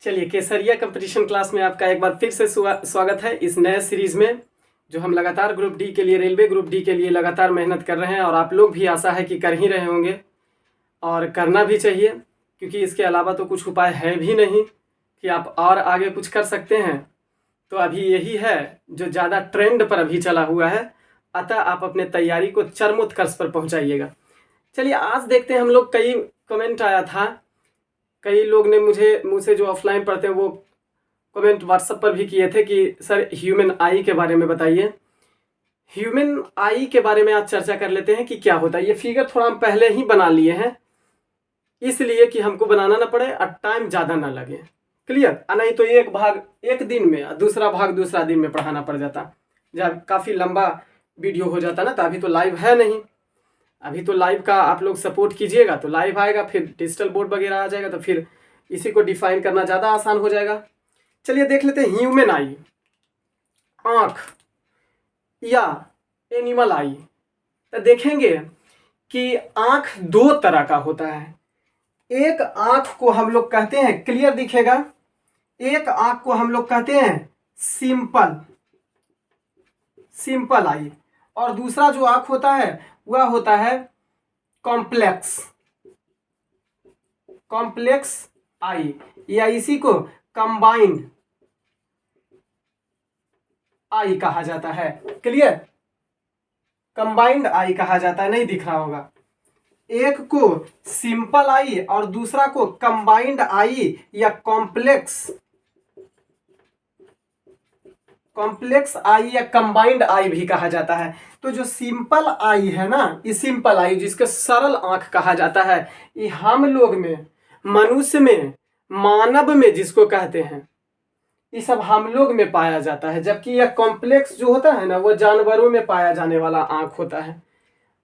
चलिए, केसरिया competition class में आपका एक बार फिर से स्वागत है इस नए सीरीज़ में, जो हम लगातार ग्रुप डी के लिए, रेलवे ग्रुप डी के लिए लगातार मेहनत कर रहे हैं और आप लोग भी आशा है कि कर ही रहे होंगे और करना भी चाहिए, क्योंकि इसके अलावा तो कुछ उपाय है भी नहीं कि आप और आगे कुछ कर सकते हैं। तो अभी यही है जो ज़्यादा ट्रेंड पर अभी चला हुआ है, अतः आप अपने तैयारी को चरमोत्कर्ष पर पहुँचाइएगा। चलिए, आज देखते हैं हम लोग। कई कमेंट आया था, कई लोग ने मुझसे जो ऑफलाइन पढ़ते हैं वो कमेंट व्हाट्सएप पर भी किए थे कि सर ह्यूमन आई के बारे में बताइए। ह्यूमन आई के बारे में आज चर्चा कर लेते हैं कि क्या होता है। ये फिगर थोड़ा हम पहले ही बना लिए हैं, इसलिए कि हमको बनाना ना पड़े और टाइम ज़्यादा ना लगे। क्लियर? नहीं तो एक भाग एक दिन में, दूसरा भाग दूसरा दिन में पढ़ाना पड़ जाता, जब काफ़ी लंबा वीडियो हो जाता ना। तो अभी तो लाइव है नहीं, अभी तो लाइव का आप लोग सपोर्ट कीजिएगा तो लाइव आएगा, फिर डिजिटल बोर्ड वगैरह आ जाएगा, तो फिर इसी को डिफाइन करना ज़्यादा आसान हो जाएगा। चलिए देख लेते हैं ह्यूमन आई, आँख या एनिमल आई। तो देखेंगे कि आँख दो तरह का होता है। एक आँख को हम लोग कहते हैं, क्लियर दिखेगा, एक आँख को हम लोग कहते हैं सिंपल आई, और दूसरा जो आँख होता है वह होता है कॉम्प्लेक्स आई, या इसी को कंबाइंड आई कहा जाता है। क्लियर? कंबाइंड आई कहा जाता है, नहीं दिख रहा होगा। एक को सिंपल आई और दूसरा को कंबाइंड आई या कॉम्प्लेक्स आई या कंबाइंड आई भी कहा जाता है। तो जो सिंपल आई है ना, ये सिंपल आई जिसके सरल आंख कहा जाता है, ये हम लोग में, मनुष्य में, मानव में जिसको कहते हैं, ये सब हम लोग में पाया जाता है। जबकि यह कॉम्प्लेक्स जो होता है ना, वो जानवरों में पाया जाने वाला आंख होता है।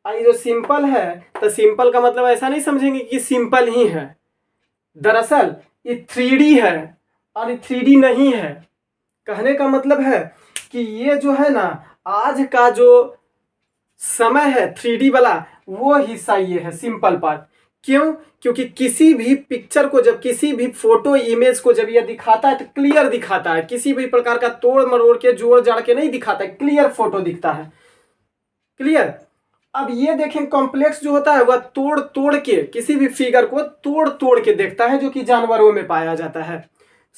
और ये जो सिंपल है, तो सिंपल का मतलब ऐसा नहीं समझेंगे कि सिंपल ही है। दरअसल ये 3D है और ये 3D नहीं है। कहने का मतलब है कि ये जो है ना, आज का जो समय है 3D वाला, वो हिस्सा ये है सिंपल पार्ट। क्यों? क्योंकि किसी भी पिक्चर को, जब किसी भी फोटो इमेज को जब ये दिखाता है तो क्लियर दिखाता है, किसी भी प्रकार का तोड़ मरोड़ के जोड़ जाड़ के नहीं दिखाता है, क्लियर फोटो दिखता है। क्लियर? अब ये देखें, कॉम्प्लेक्स जो होता है वह तोड़ तोड़ के, किसी भी फिगर को तोड़ तोड़ के देखता है, जो कि जानवरों में पाया जाता है।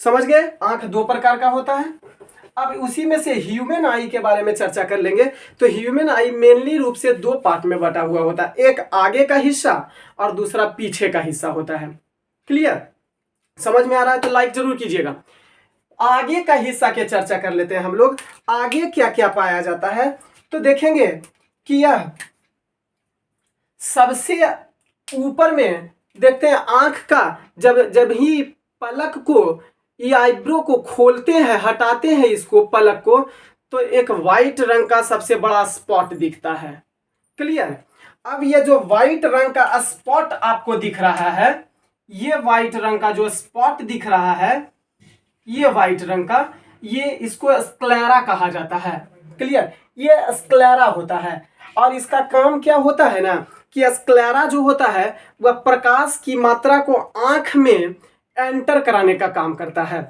समझ गए? आंख दो प्रकार का होता है। अब उसी में से ह्यूमन आई के बारे में चर्चा कर लेंगे। तो ह्यूमन आई मेनली रूप से दो पार्ट में बटा हुआ होता है, एक आगे का हिस्सा और दूसरा पीछे का हिस्सा होता है। क्लियर? समझ में आ रहा है तो लाइक जरूर कीजिएगा। आगे का हिस्सा की चर्चा कर लेते हैं हम लोग। आगे क्या क्या पाया जाता है, तो देखेंगे कि यह सबसे ऊपर में देखते हैं आंख का, जब ही पलक को, ये आईब्रो को खोलते हैं, हटाते हैं इसको पलक को, तो एक वाइट रंग का सबसे बड़ा स्पॉट दिखता है। क्लियर? अब ये जो वाइट रंग का स्पॉट आपको दिख रहा है, ये वाइट रंग का जो स्पॉट दिख रहा है, ये वाइट रंग का, ये इसको स्क्लेरा कहा जाता है। क्लियर? ये स्क्लेरा होता है और इसका काम क्या होता है ना, कि स्क्लेरा जो होता है वह प्रकाश की मात्रा को आंख में एंटर कराने का काम करता है।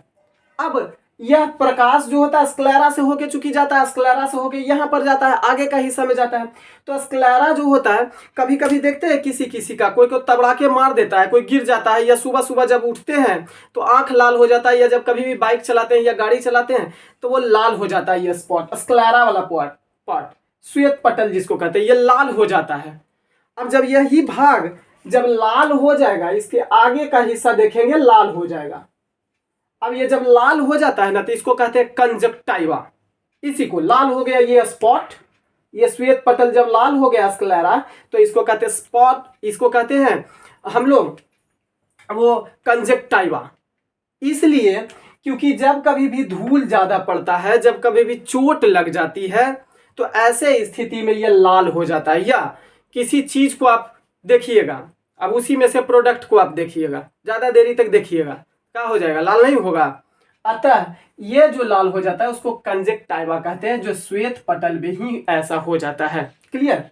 अब यह प्रकाश जो होता है स्क्लेरा से होके चुकी जाता है, स्क्लेरा से होके यहाँ पर जाता है, आगे का हिस्सा में जाता है। तो स्क्लेरा जो होता है, कभी कभी देखते हैं किसी किसी का, कोई को तबड़ा के मार देता है, कोई गिर जाता है, या सुबह सुबह जब उठते हैं तो आंख लाल हो जाता है, या जब कभी भी बाइक चलाते हैं या गाड़ी चलाते हैं तो वो लाल हो जाता है। ये स्पॉट, स्क्लेरा वाला पार्ट, श्वेत पटल जिसको कहते हैं, ये लाल हो जाता है। अब जब यही भाग जब लाल हो जाएगा, इसके आगे का हिस्सा देखेंगे लाल हो जाएगा। अब ये जब लाल हो जाता है ना, तो इसको कहते हैं कंजक्टाइवा। इसी को लाल हो गया ये स्पॉट, ये श्वेत पटल जब लाल हो गया स्क्लेरा, तो इसको कहते हैं स्पॉट, इसको कहते हैं हम लोग वो कंजक्टाइवा। इसलिए क्योंकि जब कभी भी धूल ज्यादा पड़ता है, जब कभी भी चोट लग जाती है, तो ऐसे स्थिति में ये लाल हो जाता है। या किसी चीज को आप देखिएगा, अब उसी में से प्रोडक्ट को आप देखिएगा, ज्यादा देरी तक देखिएगा, क्या हो जाएगा? लाल नहीं होगा। अतः ये जो लाल हो जाता है उसको कंजक्टाइवा कहते हैं, जो श्वेत पटल में ही ऐसा हो जाता है। क्लियर?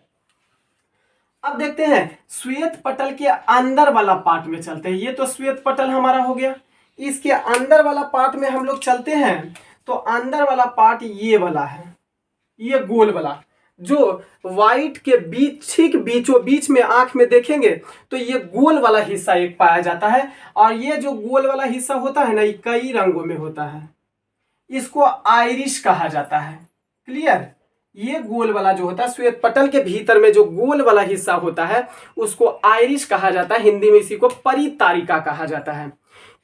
अब देखते हैं श्वेत पटल के अंदर वाला पार्ट में चलते हैं। ये तो श्वेत पटल हमारा हो गया, इसके अंदर वाला पार्ट में हम लोग चलते हैं तो अंदर वाला पार्ट ये वाला है, ये गोल वाला, जो वाइट के बीच, ठीक बीचों बीच में आंख में देखेंगे तो ये गोल वाला हिस्सा एक पाया जाता है। और ये जो गोल वाला हिस्सा होता है ना, ये कई रंगों में होता है, इसको आइरिश कहा जाता है। क्लियर? ये गोल वाला जो होता है, श्वेत पटल के भीतर में जो गोल वाला हिस्सा होता है उसको आइरिश कहा जाता है। हिंदी में इसी को परितारिका कहा जाता है।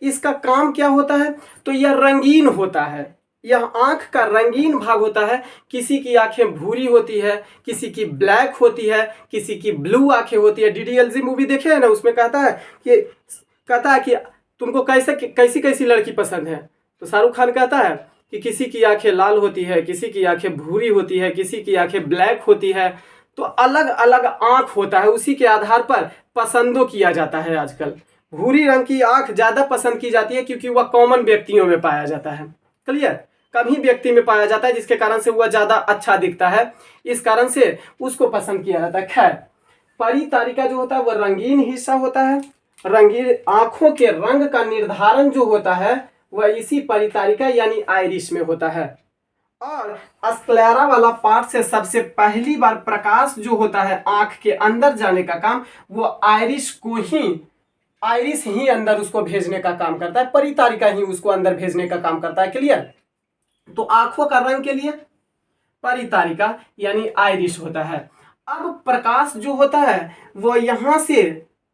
इसका काम क्या होता है? तो यह रंगीन होता है, यह आंख का रंगीन भाग होता है। किसी की आंखें भूरी होती है, किसी की ब्लैक होती है, किसी की ब्लू आंखें होती है। डीडीएलजे मूवी देखे है ना, उसमें कहता है कि तुमको कैसी कैसी लड़की पसंद है, तो शाहरुख खान कहता है कि किसी की आंखें लाल होती है, किसी की आंखें भूरी होती है, किसी की आंखें ब्लैक होती है। तो अलग अलग आंख होता है, उसी के आधार पर पसंदों किया जाता है। आजकल भूरी रंग की आंख ज्यादा पसंद की जाती है क्योंकि वह कॉमन व्यक्तियों में पाया जाता है। क्लियर? कम ही व्यक्ति में पाया जाता है, जिसके कारण से वह ज्यादा अच्छा दिखता है, इस कारण से उसको पसंद किया जाता है। खैर, परितारिका जो होता है वह रंगीन हिस्सा होता है। रंगीन आंखों के रंग का निर्धारण जो होता है वह इसी परितारिका यानी आइरिश में होता है। और स्क्लेरा वाला पार्ट से सबसे पहली बार प्रकाश जो होता है आंख के अंदर जाने का काम, वो आइरिस ही अंदर उसको भेजने का काम करता है, परितारिका ही उसको अंदर भेजने का काम करता है। क्लियर? तो आंखों का रंग के लिए परितारिका यानी आइरिश होता है। अब प्रकाश जो होता है वो यहां से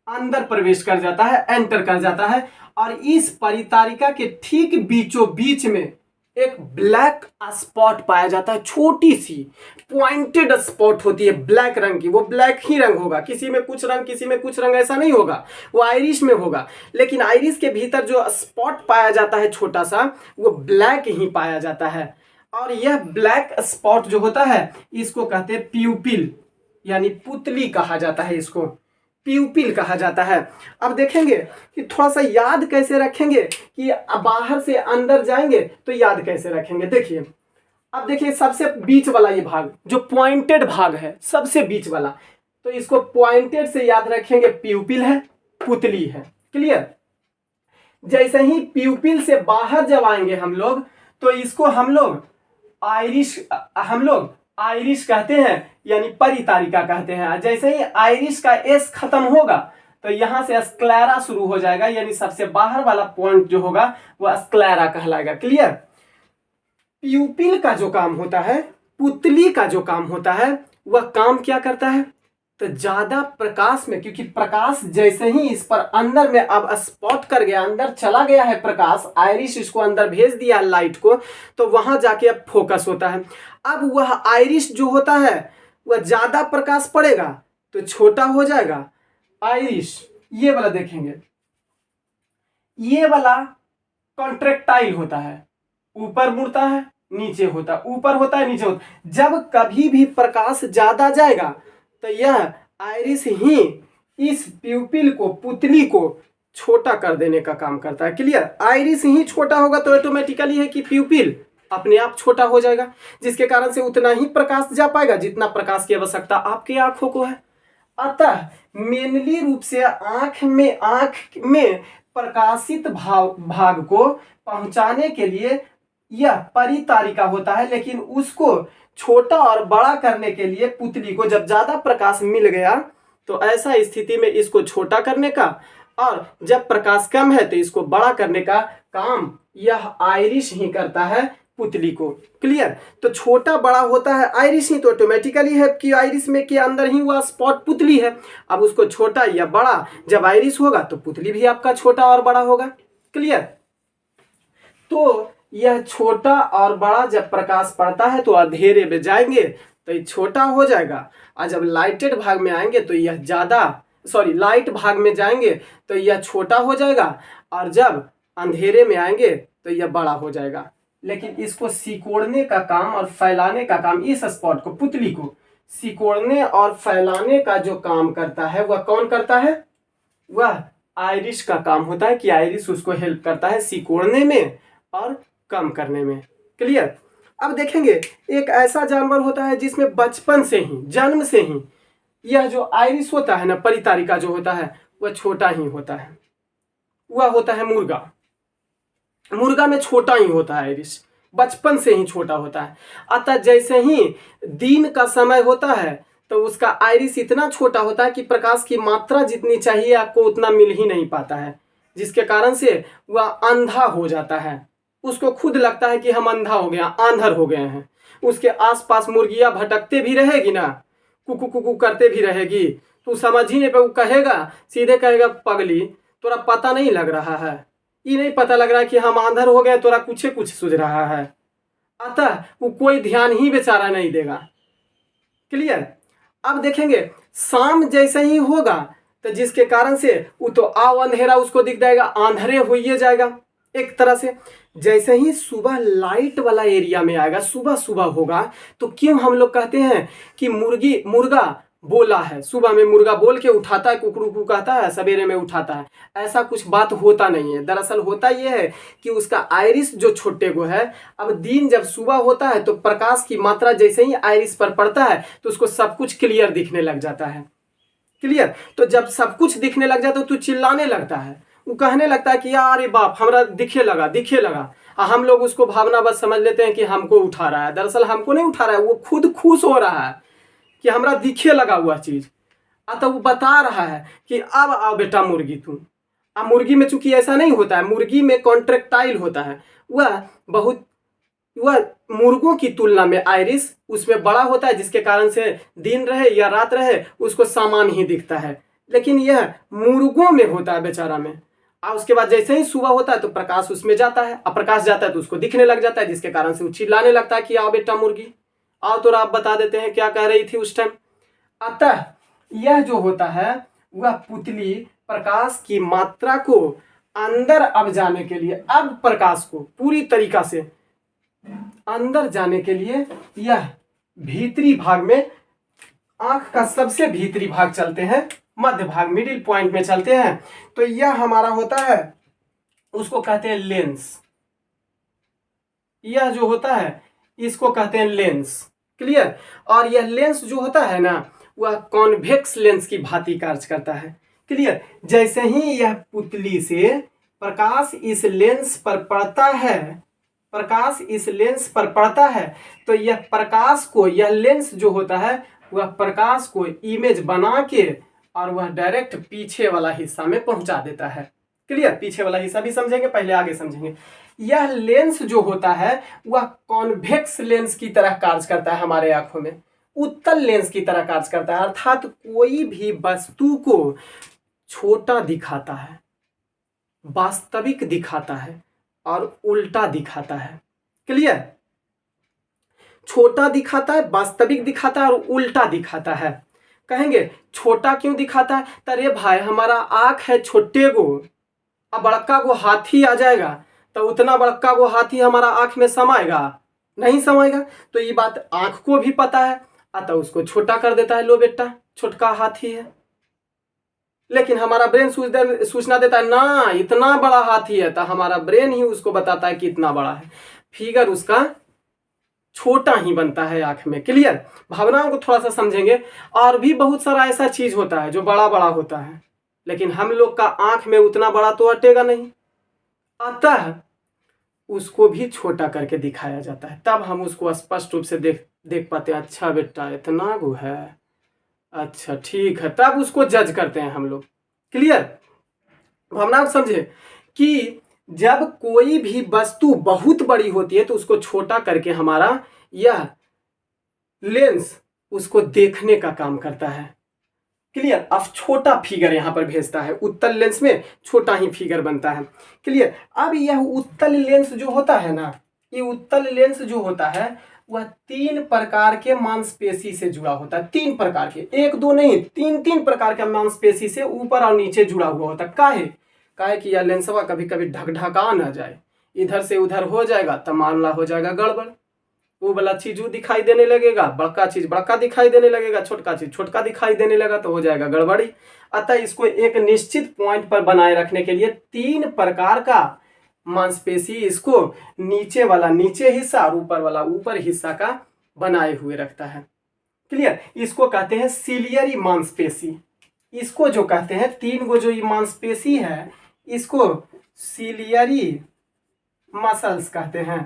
अंदर प्रवेश कर जाता है, एंटर कर जाता है, और इस परितारिका के ठीक बीचों बीच में एक ब्लैक स्पॉट पाया जाता है। छोटी सी पॉइंटेड स्पॉट होती है ब्लैक रंग की, वो ब्लैक ही रंग होगा, किसी में कुछ रंग किसी में कुछ रंग, ऐसा नहीं होगा, वो आइरिश में होगा। लेकिन आइरिश के भीतर जो स्पॉट पाया जाता है छोटा सा, वो ब्लैक ही पाया जाता है। और यह ब्लैक स्पॉट जो होता है इसको कहते हैं प्यूपिल, यानी पुतली कहा जाता है, इसको प्यूपिल कहा जाता है। अब देखेंगे कि थोड़ा सा याद कैसे रखेंगे, कि बाहर से अंदर जाएंगे तो याद कैसे रखेंगे। देखिए, अब देखिए सबसे बीच वाला ये भाग जो पॉइंटेड भाग है, सबसे बीच वाला, तो इसको पॉइंटेड से याद रखेंगे, प्यूपिल है, पुतली है। क्लियर? जैसे ही प्यूपिल से बाहर जब आएंगे हम लोग, तो इसको हम लोग आइरिश कहते हैं, यानी परितारिका कहते हैं। जैसे ही आइरिश का एस खत्म होगा तो यहां से स्क्लेरा शुरू हो जाएगा, यानी सबसे बाहर वाला पॉइंट जो होगा वह स्क्लेरा कहलाएगा। क्लियर? प्यूपिल का जो काम होता है, पुतली का जो काम होता है, वह काम क्या करता है? तो ज्यादा प्रकाश में, क्योंकि प्रकाश जैसे ही इस पर अंदर में अब स्पॉट कर गया, अंदर चला गया है प्रकाश, आइरिश इसको अंदर भेज दिया लाइट को, तो वहां जाके अब फोकस होता है। अब वह आइरिश जो होता है वह ज्यादा प्रकाश पड़ेगा तो छोटा हो जाएगा आइरिश। ये वाला देखेंगे, ये वाला कॉन्ट्रेक्टाइल होता है, ऊपर मुड़ता है नीचे होता है, ऊपर होता है नीचे होता है। जब कभी भी प्रकाश ज्यादा जाएगा तो यह आइरिस ही इस प्यूपिल को, पुतली को छोटा कर देने का काम करता है। क्लियर? आइरिस ही छोटा होगा तो ऑटोमेटिकली है कि प्यूपिल अपने आप छोटा हो जाएगा, जिसके कारण से उतना ही प्रकाश जा पाएगा जितना प्रकाश की आवश्यकता आपकी आंखों को है। अतः मेनली रूप से आंख में प्रकाशित भाग को पहुंचाने के लिए यह परितारिका होता है, लेकिन उसको छोटा और बड़ा करने के लिए पुतली को जब ज्यादा प्रकाश मिल गया तो ऐसा स्थिति में इसको छोटा करने का, और जब प्रकाश कम है तो इसको बड़ा करने का काम यह आइरिश ही करता है पुतली को। क्लियर? तो छोटा बड़ा होता है आइरिश ही, तो ऑटोमेटिकली है कि आइरिश में के अंदर ही वह स्पॉट पुतली है। अब उसको छोटा या बड़ा जब आइरिश होगा तो पुतली भी आपका छोटा और बड़ा होगा। क्लियर? तो यह छोटा और बड़ा जब प्रकाश पड़ता है तो अंधेरे में जाएंगे तो ये छोटा हो जाएगा, और जब लाइटेड भाग में आएंगे तो यह लाइट भाग में जाएंगे तो यह छोटा हो जाएगा, और जब अंधेरे में आएंगे तो यह बड़ा हो जाएगा। लेकिन इसको सिकोड़ने का काम और फैलाने का काम, इस स्पॉट को, पुतली को सिकोड़ने और फैलाने का जो काम करता है वह कौन करता है? वह आइरिश का काम होता है, कि आइरिश उसको हेल्प करता है सिकोड़ने में और कम करने में। क्लियर? अब देखेंगे एक ऐसा जानवर होता है जिसमें बचपन से ही, जन्म से ही यह जो आइरिश होता है ना, परितारिका जो होता है वह छोटा ही होता है, वह होता है मुर्गा। मुर्गा में छोटा ही होता है आइरिस, बचपन से ही छोटा होता है। अतः जैसे ही दिन का समय होता है तो उसका आइरिस इतना छोटा होता है कि प्रकाश की मात्रा जितनी चाहिए आपको उतना मिल ही नहीं पाता है, जिसके कारण से वह अंधा हो जाता है। उसको खुद लगता है कि हम अंधा हो गया, आंधर हो गए हैं। उसके आसपास मुर्गियां भटकते भी रहेगी ना, कुकू कुकू करते भी रहेगी, तो समझ ही नहीं पे, वो कहेगा, सीधे कहेगा, पगली तोरा पता नहीं लग रहा है, ये नहीं पता लग रहा है कि हम आंधर हो गए, तोरा कुछ कुछ सूझ रहा है। अतः वो कोई ध्यान ही बेचारा नहीं देगा। क्लियर। अब देखेंगे शाम जैसे ही होगा तो जिसके कारण से वो तो आओ अंधेरा उसको दिख जाएगा, आंधरे हो ही जाएगा एक तरह से। जैसे ही सुबह लाइट वाला एरिया में आएगा, सुबह सुबह होगा, तो क्यों हम लोग कहते हैं कि मुर्गा बोला है, सुबह में मुर्गा बोल के उठाता है, कुकड़ू कहता है, सवेरे में उठाता है, ऐसा कुछ बात होता नहीं है। दरअसल होता यह है कि उसका आइरिस जो छोटे को है, अब दिन जब सुबह होता है तो प्रकाश की मात्रा जैसे ही आइरिस पर पड़ता है तो उसको सब कुछ क्लियर दिखने लग जाता है। क्लियर। तो जब सब कुछ दिखने लग जाता है तो चिल्लाने लगता है, वो कहने लगता है कि यार अरे बाप हमरा दिखे लगा दिखे लगा। हम लोग उसको भावना बस समझ लेते हैं कि हमको उठा रहा है, दरअसल हमको नहीं उठा रहा है, वो खुद खुश हो रहा है कि हमरा दिखे लगा हुआ चीज। अतः वो बता रहा है कि अब आओ बेटा मुर्गी तुम। अब मुर्गी में चूंकि ऐसा नहीं होता है, मुर्गी में कॉन्ट्रेक्टाइल होता है, वह मुर्गों की तुलना में आइरिस उसमें बड़ा होता है, जिसके कारण से दिन रहे या रात रहे उसको सामान ही दिखता है। लेकिन यह मुर्गों में होता है बेचारा में। और उसके बाद जैसे ही सुबह होता है तो प्रकाश उसमें जाता है, अब प्रकाश जाता है तो उसको दिखने लग जाता है, जिसके कारण से वो चिल्लाने लगता है कि आओ बेटा मुर्गी आओ। तो आप बता देते हैं क्या कह रही थी उस टाइम। अतः यह जो होता है वह पुतली प्रकाश की मात्रा को अंदर अब जाने के लिए, अब प्रकाश को पूरी तरीका से अंदर जाने के लिए यह भीतरी भाग में, आंख का सबसे भीतरी भाग चलते हैं, मध्य भाग मिडिल पॉइंट में चलते हैं, तो यह हमारा होता है, उसको कहते हैं लेंस। यह जो होता है इसको कहते हैं लेंस। क्लियर। और यह लेंस जो होता है ना वह कॉन्वेक्स लेंस की भांति कार्य करता है। क्लियर। जैसे ही यह पुतली से प्रकाश इस लेंस पर पड़ता है, प्रकाश इस लेंस पर पड़ता है, तो यह प्रकाश को, यह लेंस जो होता है वह प्रकाश को इमेज बना के और वह डायरेक्ट पीछे वाला हिस्सा में पहुंचा देता है। क्लियर। पीछे वाला हिस्सा भी समझेंगे, पहले आगे समझेंगे। यह लेंस जो होता है वह कॉन्वेक्स लेंस की तरह कार्य करता है हमारे आंखों में, उत्तल लेंस की तरह कार्य करता है, अर्थात कोई भी वस्तु को छोटा दिखाता है, वास्तविक दिखाता है और उल्टा दिखाता है। क्लियर। छोटा दिखाता है, वास्तविक दिखाता है और उल्टा दिखाता है। कहेंगे छोटा क्यों दिखाता है? अरे भाई हमारा आंख है छोटे को, अब बड़का को हाथी आ जाएगा तो उतना बड़का को हाथी हमारा आंख में समाएगा नहीं समाएगा, तो ये बात आंख को भी पता है, अतः उसको छोटा कर देता है, लो बेटा छोटका हाथी है। लेकिन हमारा ब्रेन सूचना देता है ना इतना बड़ा हाथी है, तो हमारा ब्रेन ही उसको बताता है कि इतना बड़ा है, फिगर उसका छोटा ही बनता है आंख में। क्लियर। भावनाओं को थोड़ा सा समझेंगे। और भी बहुत सारा ऐसा चीज होता है जो बड़ा बड़ा होता है, लेकिन हम लोग का आंख में उतना बड़ा तो अटेगा नहीं, अतः उसको भी छोटा करके दिखाया जाता है, तब हम उसको स्पष्ट रूप से देख पाते हैं। अच्छा बेटा इतना गो है, अच्छा ठीक है, तब उसको जज करते हैं हम लोग। क्लियर। भावना आप समझे कि जब कोई भी वस्तु बहुत बड़ी होती है तो उसको छोटा करके हमारा यह लेंस उसको देखने का काम करता है। क्लियर। अब छोटा फिगर यहां पर भेजता है, उत्तल लेंस में छोटा ही फिगर बनता है। क्लियर। अब यह उत्तल लेंस जो होता है ना, ये उत्तल लेंस जो होता है वह 3 प्रकार के मांसपेशी से जुड़ा होता है। 3 प्रकार के, 1 2 नहीं, 3 प्रकार के मांसपेशी से ऊपर और नीचे जुड़ा हुआ होता है। काहे कि यह लेंसवा कभी कभी ढकढका ना जाए, इधर से उधर हो जाएगा तो मामला हो जाएगा गड़बड़। वो वाला चीज वो दिखाई देने लगेगा, बड़का चीज बड़का दिखाई देने लगेगा, छोटका चीज छोटका दिखाई देने लगा तो हो जाएगा गड़बड़ी। अतः इसको एक निश्चित पॉइंट पर बनाए रखने के लिए 3 प्रकार का मांसपेशी इसको नीचे वाला नीचे हिस्सा और ऊपर वाला ऊपर हिस्सा का बनाए हुए रखता है। क्लियर। इसको कहते हैं सिलियरी मांसपेशी। इसको जो कहते हैं 3 गो जो ये मांसपेशी है इसको सिलियरी मसल्स कहते हैं,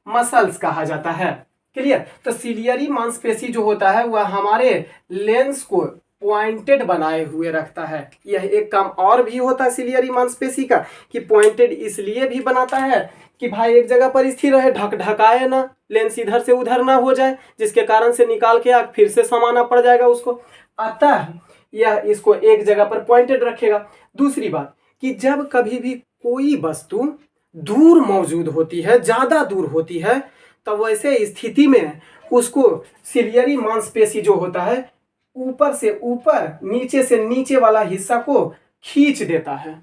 मसल्स कहा जाता है। क्लियर। तो सिलियरी मांसपेशी जो होता है वह हमारे लेंस को पॉइंटेड बनाए हुए रखता है। यह एक काम और भी होता है सिलियरी मांसपेशी का कि पॉइंटेड इसलिए भी बनाता है कि भाई एक जगह पर स्थिर रहे, ढकाए ना, लेंस इधर से उधर ना हो जाए, जिसके कारण से निकाल के आग फिर से समाना पड़ जाएगा उसको। अतः यह इसको एक जगह पर पॉइंटेड रखेगा। दूसरी बात कि जब कभी भी कोई वस्तु दूर मौजूद होती है, ज्यादा दूर होती है, तो वैसे स्थिति में उसको सिलियरी मांसपेशी जो होता है ऊपर से ऊपर, नीचे से नीचे वाला हिस्सा को खींच देता है।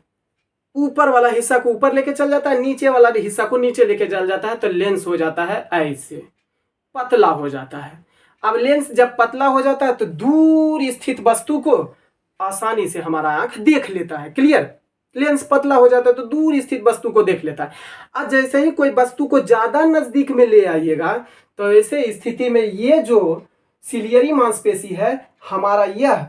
ऊपर वाला हिस्सा को ऊपर लेके चल जाता है, नीचे वाला हिस्सा को नीचे लेके चल जाता है, तो लेंस हो जाता है ऐसे पतला हो जाता है। अब लेंस जब पतला हो जाता है तो दूर स्थित वस्तु को आसानी से हमारा आंख देख लेता है। क्लियर। लेंस पतला हो जाता है तो दूर स्थित वस्तु को देख लेता है। अब जैसे ही कोई वस्तु को ज्यादा नजदीक में ले आइएगा तो ऐसे स्थिति में ये जो सिलियरी मांसपेशी है हमारा, यह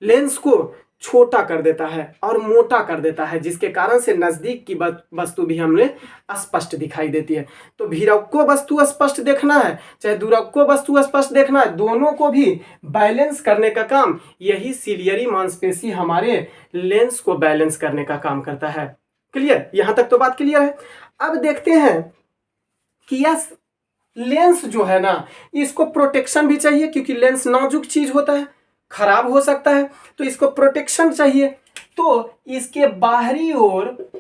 लेंस को छोटा कर देता है और मोटा कर देता है, जिसके कारण से नजदीक की वस्तु भी हमें स्पष्ट दिखाई देती है। तो भीरक्को वस्तु स्पष्ट देखना है चाहे दूरक्को वस्तु स्पष्ट देखना है, दोनों को भी बैलेंस करने का काम यही सिलियरी मांसपेशी हमारे लेंस को बैलेंस करने का काम करता है। क्लियर। यहां तक तो बात क्लियर है। अब देखते हैं कि यह लेंस जो है ना, इसको प्रोटेक्शन भी चाहिए क्योंकि लेंस नाजुक चीज होता है, खराब हो सकता है, तो इसको प्रोटेक्शन चाहिए। तो इसके बाहरी ओर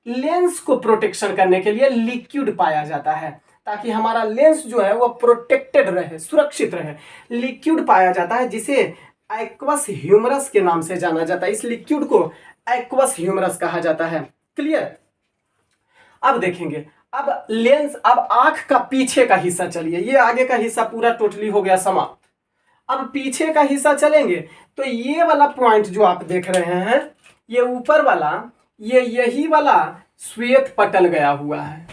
लेंस को प्रोटेक्शन करने के लिए लिक्विड पाया जाता है ताकि हमारा लेंस जो है वो प्रोटेक्टेड रहे, सुरक्षित रहे। लिक्विड पाया जाता है जिसे एक्वस ह्यूमरस के नाम से जाना जाता है। इस लिक्विड को एक्वस ह्यूमरस कहा जाता है। क्लियर। अब देखेंगे, अब लेंस, अब आंख का पीछे का हिस्सा, चलिए ये आगे का हिस्सा पूरा टोटली हो गया समाप्त। अब पीछे का हिस्सा चलेंगे तो ये वाला पॉइंट जो आप देख रहे हैं, ये ऊपर वाला, ये यही वाला श्वेत पटल गया हुआ है,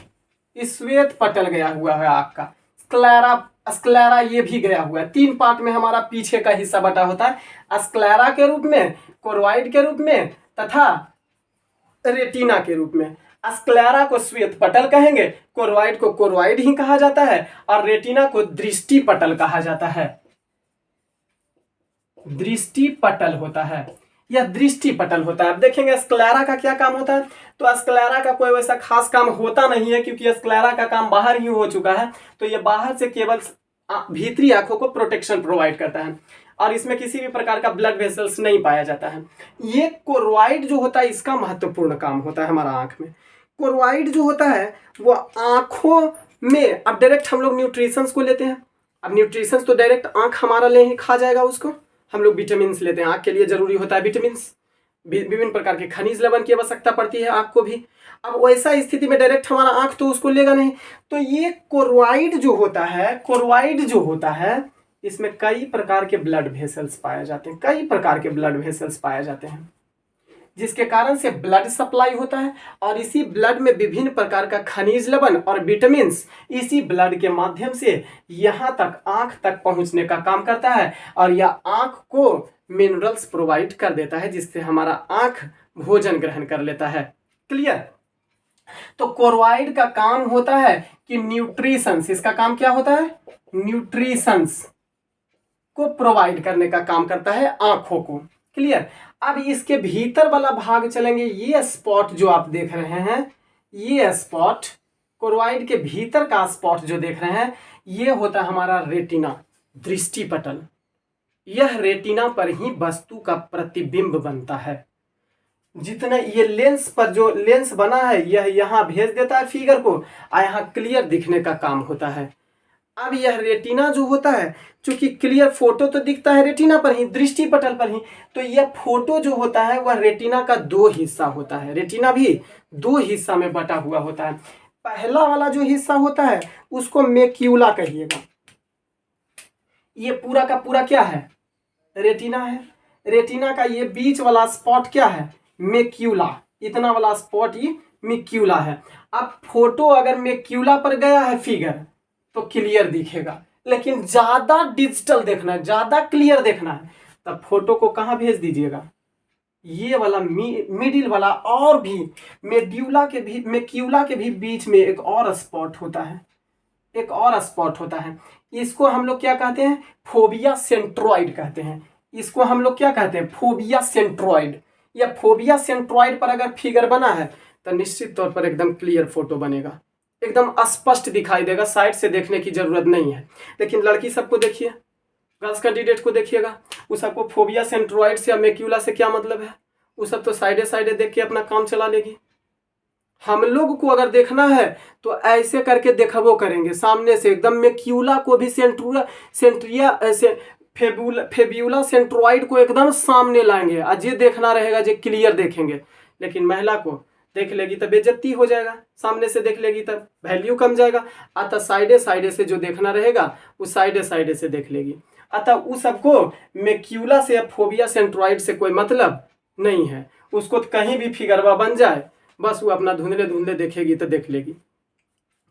इस श्वेत पटल गया हुआ है आंख का, स्क्लेरा, स्क्लेरा ये भी गया हुआ है। तीन पार्ट में हमारा पीछे का हिस्सा बटा होता है, स्क्लेरा के रूप में, कोरोइड के रूप में तथा रेटिना के रूप में। स्क्लेरा को श्वेत पटल कहेंगे, कोरोइड को कोरोइड ही कहा जाता है और रेटिना को दृष्टि पटल कहा जाता है। दृष्टि पटल होता है, यह दृष्टि पटल होता है। अब देखेंगे स्क्लेरा का क्या काम होता है। तो स्क्लेरा का कोई वैसा खास काम होता नहीं है क्योंकि स्क्लेरा का काम बाहर ही हो चुका है। तो यह बाहर से केवल भीतरी आंखों को प्रोटेक्शन प्रोवाइड करता है और इसमें किसी भी प्रकार का ब्लड वेसल्स नहीं पाया जाता है। ये कोरोइड जो होता है इसका महत्वपूर्ण काम होता है हमारा आंख में। कोरोइड जो होता है वो आंखों में, अब डायरेक्ट हम लोग न्यूट्रिशंस को लेते हैं। अब न्यूट्रिशंस तो डायरेक्ट आंख हमारा ले ही खा जाएगा उसको। हम लोग विटामिन लेते हैं, आंख के लिए जरूरी होता है विटामिन, विभिन्न प्रकार के खनिज लवण की आवश्यकता पड़ती है आंख को भी। अब वैसा स्थिति में डायरेक्ट हमारा आंख तो उसको लेगा नहीं। तो ये कोरोइड जो होता है, कोरोइड जो होता है इसमें कई प्रकार के ब्लड वेसल्स पाए जाते हैं, कई प्रकार के ब्लड वेसल्स पाए जाते हैं, जिसके कारण से ब्लड सप्लाई होता है और इसी ब्लड में विभिन्न प्रकार का खनिज लवण और विटामिन इसी ब्लड के माध्यम से यहाँ तक, आंख तक पहुँचने का काम करता है और यह आंख को मिनरल्स प्रोवाइड कर देता है जिससे हमारा आंख भोजन ग्रहण कर लेता है। क्लियर। तो कोरोइड का काम होता है कि न्यूट्रिशंस, इसका काम क्या होता है, न्यूट्रिशंस को प्रोवाइड करने का काम करता है आंखों को। क्लियर। अब इसके भीतर वाला भाग चलेंगे, ये स्पॉट जो आप देख रहे हैं, ये स्पॉट कोरोइड के भीतर का स्पॉट जो देख रहे हैं ये होता है हमारा रेटिना, दृष्टि पटल। यह रेटिना पर ही वस्तु का प्रतिबिंब बनता है। जितना ये लेंस पर जो लेंस बना है यह यहाँ भेज देता है फिगर को और यहाँ क्लियर दिखने का काम होता है। अब यह रेटिना जो होता है, चूंकि क्लियर फोटो तो दिखता है रेटिना पर ही, दृष्टि पटल पर ही, तो यह फोटो जो होता है वह रेटिना का दो हिस्सा होता है। रेटिना भी दो हिस्सा में बटा हुआ होता है। पहला वाला जो हिस्सा होता है उसको मैक्यूला कहिएगा। ये पूरा का पूरा क्या है, रेटिना है। रेटिना का ये बीच वाला स्पॉट क्या है, मैक्यूला। इतना वाला स्पॉट ये मैक्यूला है। अब फोटो अगर मैक्यूला पर गया है फिगर तो क्लियर दिखेगा, लेकिन ज्यादा डिजिटल देखना है, ज्यादा क्लियर देखना है, तब फोटो को कहाँ भेज दीजिएगा, ये वाला मिडिल वाला और भी मेक्यूला के भी बीच में एक और स्पॉट होता है, एक और स्पॉट होता है। इसको हम लोग क्या कहते हैं? फोबिया सेंट्रॉइड कहते हैं। इसको हम लोग क्या कहते हैं? Phobia centroid. या फोबिया सेंट्रॉइड पर अगर फिगर बना है तो निश्चित तौर पर एकदम क्लियर फोटो बनेगा, एकदम स्पष्ट दिखाई देगा, साइड से देखने की जरूरत नहीं है। लेकिन लड़की सबको देखिए, गर्ल्स कैंडिडेट को देखिएगा, वो सबको फोबिया सेंट्रॉइड से या मेक्यूला से क्या मतलब है? वो सब तो साइडे साइडे देख के अपना काम चला लेगी। हम लोग को अगर देखना है तो ऐसे करके देखबो करेंगे सामने से, एकदम मेक्यूला को भी सेंट्रिया ऐसे फेब्यूला सेंट्रॉइड को एकदम सामने लाएंगे, आज ये देखना रहेगा जो क्लियर देखेंगे। लेकिन महिला को देख लेगी तब बेइज्जती हो जाएगा, सामने से देख लेगी तब वैल्यू कम जाएगा। अतः साइडे साइडे से जो देखना रहेगा वो साइडे साइडे से देख लेगी। अतः उस सबको मेक्यूला से या फोबिया सेंट्रॉइड से कोई मतलब नहीं है। उसको कहीं भी फिगरवा बन जाए बस वो अपना धुंधले धुंधले देखेगी तो देख लेगी।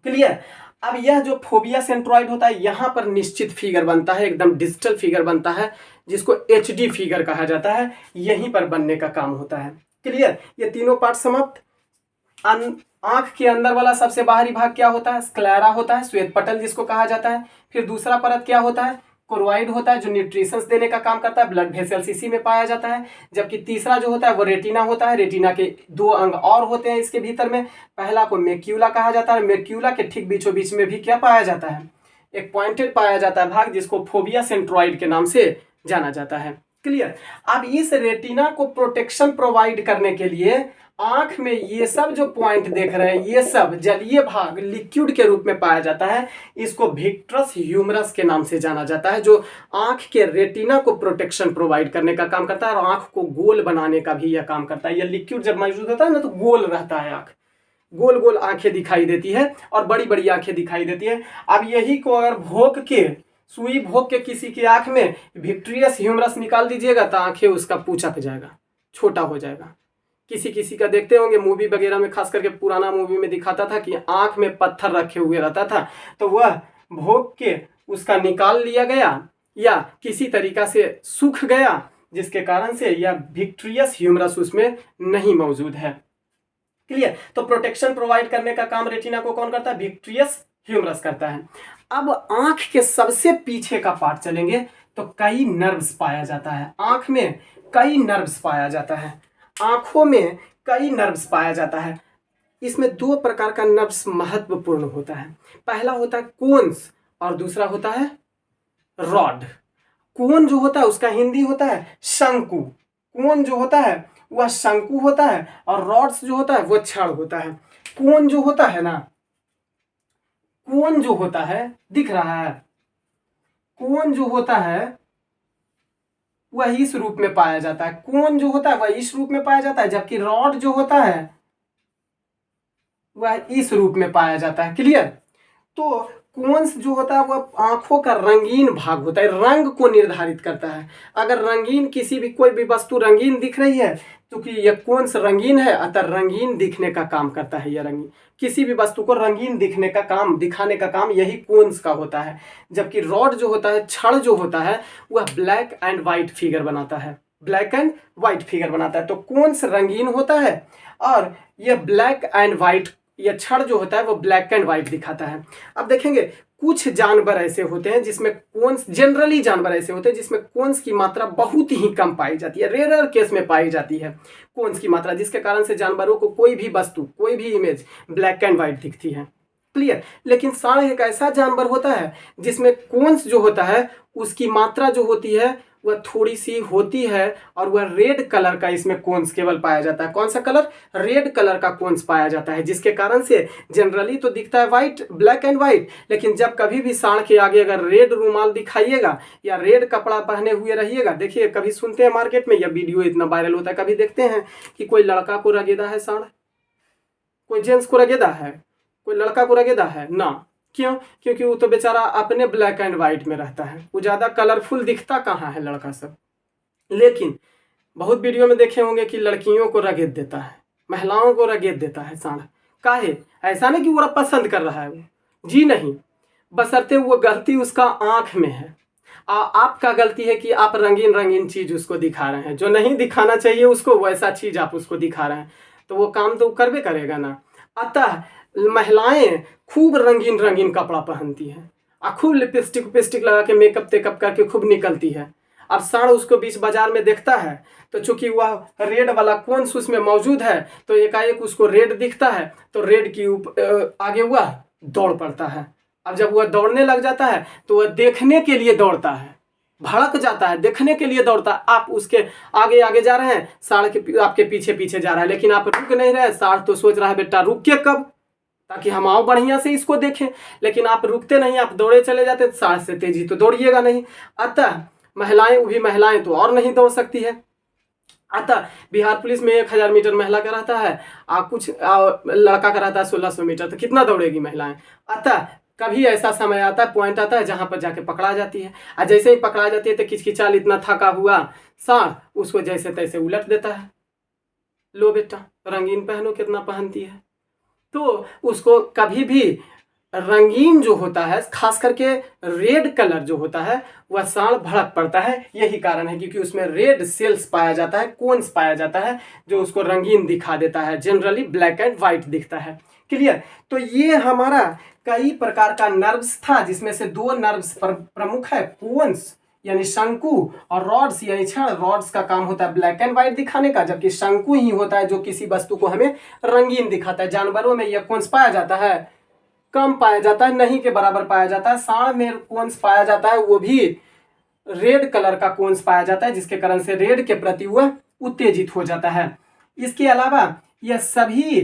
क्लियर? अब यह जो फोबिया सेंट्रॉइड होता है यहाँ पर निश्चित फिगर बनता है, एकदम डिजिटल फिगर बनता है, जिसको एचडी फिगर कहा जाता है, यहीं पर बनने का काम होता है। क्लियर? ये तीनों पार्ट समाप्त। आंख के अंदर वाला सबसे बाहरी भाग क्या होता है? स्क्लेरा होता है, श्वेत पटल जिसको कहा जाता है। फिर दूसरा परत क्या होता है? कोरोइड होता है, जो न्यूट्रिशंस देने का काम करता है, ब्लड वेसल्स इसी में पाया जाता है। जबकि तीसरा जो होता है वो रेटिना होता है। रेटिना के दो अंग और होते हैं इसके भीतर में, पहला को मेक्यूला कहा जाता है। मेक्यूला के ठीक बीचों बीच में भी क्या पाया जाता है? एक पॉइंटेड पाया जाता है भाग, जिसको फोबिया सेंट्रॉइड के नाम से जाना जाता है। क्लियर? अब इस रेटिना को प्रोटेक्शन प्रोवाइड करने के लिए आंख में ये सब जो पॉइंट देख रहे हैं, ये सब जलीय भाग लिक्विड के रूप में पाया जाता है। इसको विट्रस ह्यूमरस के नाम से जाना जाता है, जो आंख के रेटिना को प्रोटेक्शन प्रोवाइड करने का काम करता है और आंख को गोल बनाने का भी यह काम करता है। यह लिक्विड जब मौजूद होता है ना तो गोल रहता है, आंख गोल गोल आंखें दिखाई देती है और बड़ी बड़ी आंखें दिखाई देती है। अब यही को अगर भोंक के, सुई भोंक के किसी की आंख में विट्रियस ह्यूमरस निकाल दीजिएगा तो आंखें उसका पूछक जाएगा, छोटा हो जाएगा। किसी किसी का देखते होंगे मूवी वगैरह में, खास करके पुराना मूवी में दिखाता था कि आंख में पत्थर रखे हुए रहता था, तो वह भोंक के उसका निकाल लिया गया या किसी तरीका से सूख गया, जिसके कारण से यह विट्रियस ह्यूमरस उसमें नहीं मौजूद है। क्लियर? तो प्रोटेक्शन प्रोवाइड करने का काम रेटिना को कौन करता है? विट्रियस ह्यूमरस करता है। अब आंख के सबसे पीछे का पार्ट चलेंगे तो कई नर्व्स पाया जाता है। आंख में कई नर्व्स पाया जाता है, आंखों में कई नर्व्स पाया जाता है। इसमें दो प्रकार का नर्व्स महत्वपूर्ण होता है। पहला होता है कोन्स और दूसरा होता है रॉड। कोन जो होता है उसका हिंदी होता है शंकु। कोन जो होता है वह शंकु होता है और रॉड्स जो होता है वह छड़ होता है। कोन जो होता है ना, कोन जो होता है दिख रहा है, कोन जो होता है वह इस रूप में पाया जाता है। कोन जो होता है वह इस रूप में पाया जाता है, जबकि रॉड जो होता है वह इस रूप में पाया जाता है। क्लियर? तो कोन्स जो होता है वह आंखों का रंगीन भाग होता है, रंग को निर्धारित करता है। अगर रंगीन किसी भी कोई भी वस्तु रंगीन दिख रही है तो कि यह कोन्स रंगीन है, अतः रंगीन दिखने का काम करता है। यह रंगीन किसी भी वस्तु को रंगीन दिखने का काम, दिखाने का काम यही कोन्स का होता है। जबकि रॉड जो होता है, छड़ जो होता है, वह ब्लैक एंड व्हाइट फिगर बनाता है, ब्लैक एंड व्हाइट फिगर बनाता है। तो कोन्स रंगीन होता है और यह ब्लैक एंड व्हाइट, यह छड़ जो होता है वो ब्लैक एंड व्हाइट दिखाता है। अब देखेंगे कुछ जानवर ऐसे होते हैं जिसमें कोन्स, जनरली जानवर ऐसे होते हैं जिसमें कोन्स की मात्रा बहुत ही कम पाई जाती है, रेयर केस में पाई जाती है कोन्स की मात्रा, जिसके कारण से जानवरों को कोई भी वस्तु, कोई भी इमेज ब्लैक एंड व्हाइट दिखती है। क्लियर? लेकिन सांड एक ऐसा जानवर होता है जिसमें कोन्स जो होता है उसकी मात्रा जो होती है वह थोड़ी सी होती है और वह रेड कलर का इसमें कोन्स केवल पाया जाता है। कौन सा कलर? रेड कलर का कोन्स पाया जाता है, जिसके कारण से जनरली तो दिखता है व्हाइट, ब्लैक एंड व्हाइट, लेकिन जब कभी भी सांड के आगे अगर रेड रुमाल दिखाइएगा या रेड कपड़ा पहने हुए रहिएगा, देखिए कभी सुनते हैं मार्केट में, यह वीडियो इतना वायरल होता है, कभी देखते हैं कि कोई लड़का को रगेदा है सांड, कोई जेंट्स को रगेदा है, कोई लड़का को रगेदा है ना। क्यों? क्योंकि वो तो बेचारा अपने ब्लैक एंड व्हाइट में रहता है, वो ज़्यादा कलरफुल दिखता कहाँ है लड़का सब। लेकिन बहुत वीडियो में देखे होंगे कि लड़कियों को रगेद देता है, महिलाओं को रगेद देता है सांड। काहे? ऐसा नहीं कि वो पसंद कर रहा है वो, जी नहीं, बशर्ते वो गलती उसका आँख में है। आपका गलती है कि आप रंगीन रंगीन चीज उसको दिखा रहे हैं, जो नहीं दिखाना चाहिए उसको वैसा चीज आप उसको दिखा रहे हैं, तो वो काम तो करबे करेगा ना। अतः महिलाएं खूब रंगीन रंगीन कपड़ा पहनती हैं और खूब लिपस्टिक विपस्टिक लगा के मेकअप तेकअप करके खूब निकलती है। अब साढ़ उसको बीच बाजार में देखता है तो चूंकि वह रेड वाला कोन्स उसमें मौजूद है तो एकाएक उसको रेड दिखता है, तो रेड की आगे वह दौड़ पड़ता है। अब जब वह दौड़ने लग जाता है तो वह देखने के लिए दौड़ता है, भड़क जाता है, देखने के लिए दौड़ता है। आप उसके आगे आगे जा रहे हैं, साढ़ के आपके पीछे पीछे जा रहा है, लेकिन आप रुक नहीं रहे। साढ़ तो सोच रहा है बेटा रुक के कब, ताकि हम आओ बढ़िया से इसको देखें, लेकिन आप रुकते नहीं, आप दौड़े चले जाते। साढ़ से तेजी तो दौड़िएगा नहीं। अतः महिलाएं, वो भी महिलाएं तो और नहीं दौड़ सकती है। अतः बिहार पुलिस में 1000 मीटर महिला का रहता है कुछ लड़का का रहता है 1600 मीटर, तो कितना दौड़ेगी महिलाएं। अतः कभी ऐसा समय आता है, पॉइंट आता है जहां पर जाके पकड़ा जाती है, और जैसे ही पकड़ा जाती है तो किचकिचाल इतना थका हुआ साढ़ उसको जैसे तैसे उलट देता है। लो बेटा रंगीन पहनो, कितना पहनती है। तो उसको कभी भी रंगीन जो होता है, खास करके रेड कलर जो होता है, वह साढ़ भड़क पड़ता है। यही कारण है क्योंकि उसमें रेड सेल्स पाया जाता है, कोन्स पाया जाता है, जो उसको रंगीन दिखा देता है। जनरली ब्लैक एंड व्हाइट दिखता है। क्लियर। तो ये हमारा कई प्रकार का नर्व्स था, जिसमें से 2 नर्व्स प्रमुख है, कोन्स यानी शंकु, और रॉड्स यानी छड़। रॉड्स का काम होता है ब्लैक एंड व्हाइट दिखाने का, जबकि शंकु ही होता है जो किसी वस्तु को हमें रंगीन दिखाता है। जानवरों में यह कोन्स पाया जाता है, कम पाया जाता है, नहीं के बराबर पाया जाता है। साढ़ में कोन्स पाया जाता है, वो भी रेड कलर का कोन्स पाया जाता है, जिसके कारण से रेड के प्रति वह उत्तेजित हो जाता है। इसके अलावा यह सभी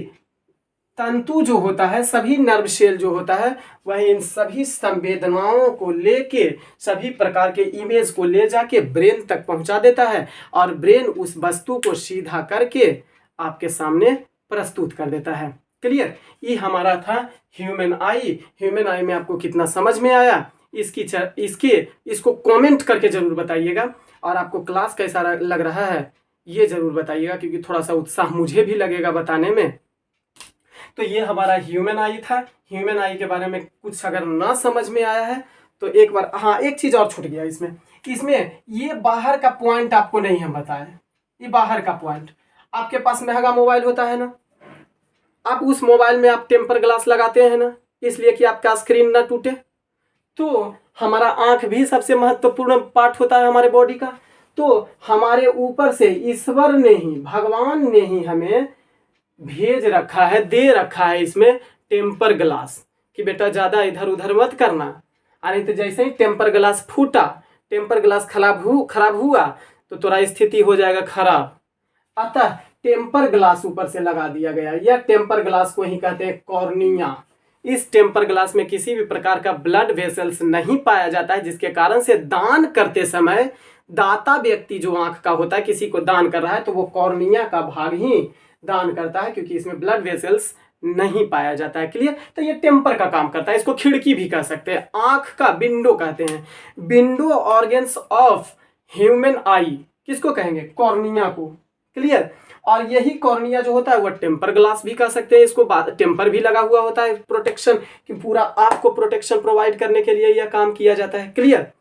तंतु जो होता है, सभी नर्व शेल जो होता है, वह इन सभी संवेदनाओं को लेके, सभी प्रकार के इमेज को ले जाके ब्रेन तक पहुंचा देता है, और ब्रेन उस वस्तु को सीधा करके आपके सामने प्रस्तुत कर देता है। क्लियर। ये हमारा था ह्यूमन आई। ह्यूमन आई में आपको कितना समझ में आया, इसको कमेंट करके जरूर बताइएगा, और आपको क्लास कैसा लग रहा है ये जरूर बताइएगा, क्योंकि थोड़ा सा उत्साह मुझे भी लगेगा बताने में। तो ये हमारा ह्यूमन आई था। ह्यूमन आई के बारे में कुछ अगर ना समझ में आया है तो एक बार, हाँ एक चीज और छूट गया इसमें ये बाहर का पॉइंट आपको नहीं हम बताए। ये बाहर का पॉइंट, आपके पास महंगा मोबाइल होता है ना, आप उस मोबाइल में आप टेम्पर ग्लास लगाते हैं ना, इसलिए कि आपका स्क्रीन ना टूटे। तो हमारा आंख भी सबसे महत्वपूर्ण पार्ट होता है हमारे बॉडी का। तो हमारे ऊपर से ईश्वर ने ही, भगवान ने ही हमें भेज रखा है, दे रखा है इसमें टेम्पर ग्लास, कि बेटा ज्यादा इधर उधर मत करना। नहीं तो जैसे ही टेम्पर ग्लास फूटा, टेम्पर ग्लास खराब हुआ तो तुम्हारा स्थिति हो जाएगा खराब। अतः टेम्पर ग्लास ऊपर से लगा दिया गया। यह टेम्पर ग्लास को ही कहते हैं कॉर्निया। इस टेम्पर ग्लास में किसी भी प्रकार का ब्लड वेसल्स नहीं पाया जाता है, जिसके कारण से दान करते समय दाता व्यक्ति जो आंख का होता है, किसी को दान कर रहा है तो वो कॉर्निया का भाग ही दान करता है, क्योंकि इसमें ब्लड वेसल्स नहीं पाया जाता है। क्लियर। तो ये टेम्पर का काम करता है। इसको खिड़की भी कह सकते हैं, आंख का विंडो कहते हैं। विंडो ऑर्गन्स ऑफ ह्यूमन आई किसको कहेंगे? कॉर्निया को। क्लियर। और यही कॉर्निया जो होता है वह टेम्पर ग्लास भी कह सकते हैं इसको। टेम्पर भी लगा हुआ होता है, प्रोटेक्शन, कि पूरा आपको प्रोटेक्शन प्रोवाइड करने के लिए यह काम किया जाता है। क्लियर।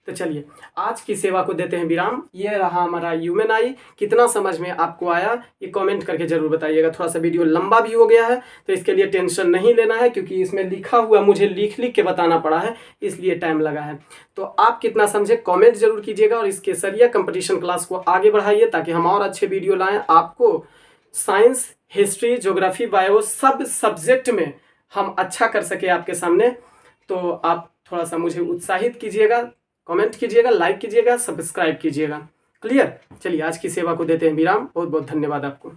तो चलिए आज की सेवा को देते हैं विराम। ये रहा हमारा ह्यूमन आई। कितना समझ में आपको आया ये कमेंट करके जरूर बताइएगा। थोड़ा सा वीडियो लंबा भी हो गया है तो इसके लिए टेंशन नहीं लेना है, क्योंकि इसमें लिखा हुआ मुझे लिख के बताना पड़ा है, इसलिए टाइम लगा है। तो आप कितना समझे कमेंट जरूर कीजिएगा, और इस केसरिया कंपटीशन क्लास को आगे बढ़ाइए ताकि हम और अच्छे वीडियो लाएँ। आपको साइंस, हिस्ट्री, ज्योग्राफी, बायो सब सब्जेक्ट में हम अच्छा कर सके आपके सामने। तो आप थोड़ा सा मुझे उत्साहित कीजिएगा, कमेंट कीजिएगा, लाइक कीजिएगा, सब्सक्राइब कीजिएगा। क्लियर। चलिए आज की सेवा को देते हैं विराम। बहुत बहुत धन्यवाद आपको।